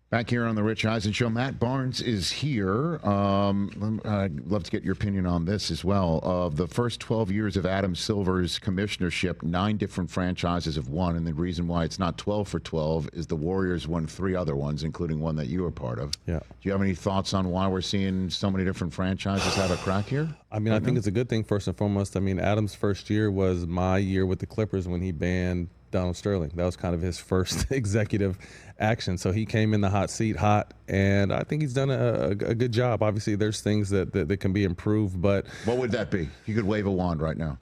Back here on the Rich Eisen Show, Matt Barnes is here. I'd love to get your opinion on this as well. Of the first 12 years of Adam Silver's commissionership, 9 different franchises have won, and the reason why it's not 12 for 12 is the Warriors won 3 other ones, including one that you were part of. Yeah. Do you have any thoughts on why we're seeing so many different franchises have a crack here? I mean, I think it's a good thing, first and foremost. I mean, Adam's first year was my year with the Clippers when he banned Donald Sterling. That was kind of his first executive action. So he came in the hot seat hot, and I think he's done a good job. Obviously, there's things that can be improved, but... What would that be? If you could wave a wand right now.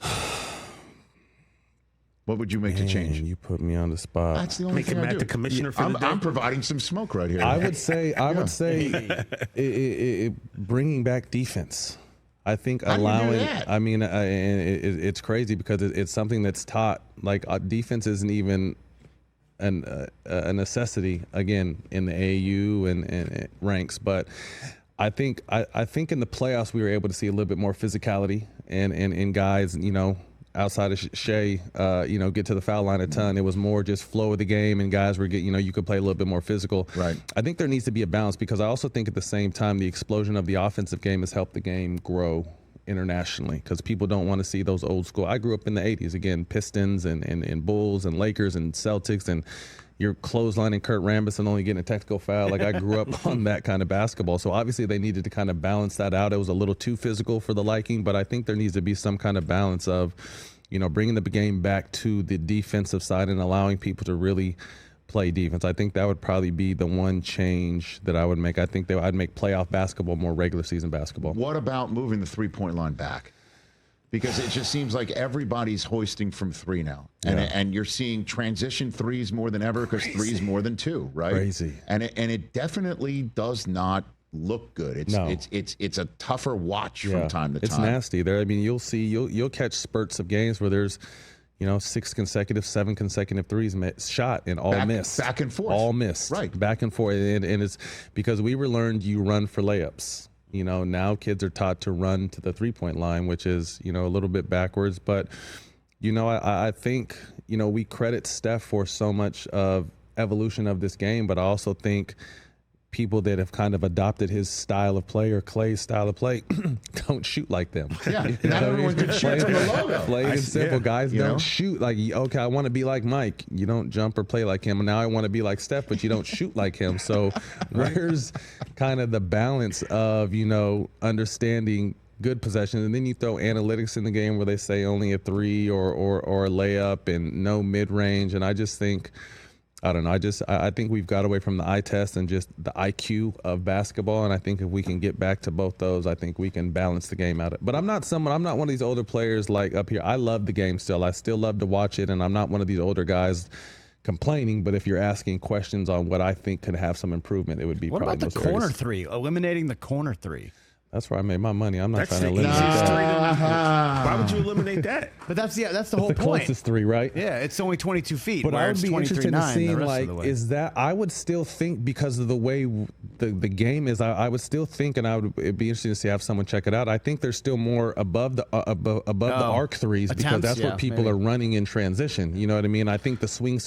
What would you make to change? You put me on the spot. That's the only thing I do. the commissioner for the day. I'm providing some smoke right here. I would say bringing back defense. I think allowing, I mean, it's crazy because it's something that's taught. Like defense isn't even a necessity, again, in the AAU and ranks. But I think in the playoffs we were able to see a little bit more physicality and guys, you know, outside of Shea, you know, get to the foul line a ton. It was more just flow of the game, and guys were getting, you know, you could play a little bit more physical. Right. I think there needs to be a balance because I also think at the same time the explosion of the offensive game has helped the game grow internationally because people don't want to see those old school. I grew up in the 80s, again, Pistons and Bulls and Lakers and Celtics, and you're clotheslining Kurt Rambis and only getting a technical foul. Like, I grew up on that kind of basketball. So obviously they needed to kind of balance that out. It was a little too physical for the liking, but I think there needs to be some kind of balance of, you know, bringing the game back to the defensive side and allowing people to really play defense. I think that would probably be the one change that I would make. I think I'd make playoff basketball more regular season basketball. What about moving the three-point line back? Because it just seems like everybody's hoisting from 3 now. And you're seeing transition threes more than ever because 3 is more than 2, right? Crazy. And it definitely does not look good. It's a tougher watch from time to time. It's nasty. There, I mean, you'll catch spurts of games where there's, you know, 6 consecutive, 7 consecutive threes shot and all miss. Back and forth. All missed. Right. Back and forth. And it's because we were learned you run for layups. You know, now kids are taught to run to the 3-point line, which is, you know, a little bit backwards. But, you know, I think, you know, we credit Steph for so much of evolution of this game, but I also think people that have kind of adopted his style of play or Clay's style of play don't shoot like them. Yeah, not everyone can shoot from the logo. Plain and simple. Guys don't shoot like, okay, I want to be like Mike. You don't jump or play like him. And now I want to be like Steph, but you don't shoot like him. So where's kind of the balance of, you know, understanding good possession, and then you throw analytics in the game where they say only a 3 or a layup and no mid-range. And I just think, I don't know. I think we've got away from the eye test and just the IQ of basketball. And I think if we can get back to both those, I think we can balance the game out. But I'm not one of these older players like up here. I love the game still. I still love to watch it. And I'm not one of these older guys complaining. But if you're asking questions on what I think could have some improvement, it would be probably the corner 3, eliminating the corner 3. That's where I made my money. I'm not trying to eliminate that. Why would you eliminate that? But that's the whole the point. Closest 3, right? Yeah, it's only 22 feet. But I would be interested in seeing, like, is that, I would still think, because of the way the game is, I would still think, and it'd be interesting to see, have someone check it out. I think there's still more above the arc threes because that's what people are running in transition. You know what I mean? I think the swing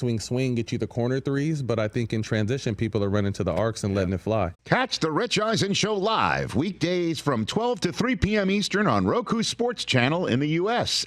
get you the corner 3s, but I think in transition people are running to the arcs and letting it fly. Catch the Rich Eisen Show live weekdays from 12 to 3 p.m. Eastern on Roku Sports Channel in the U.S.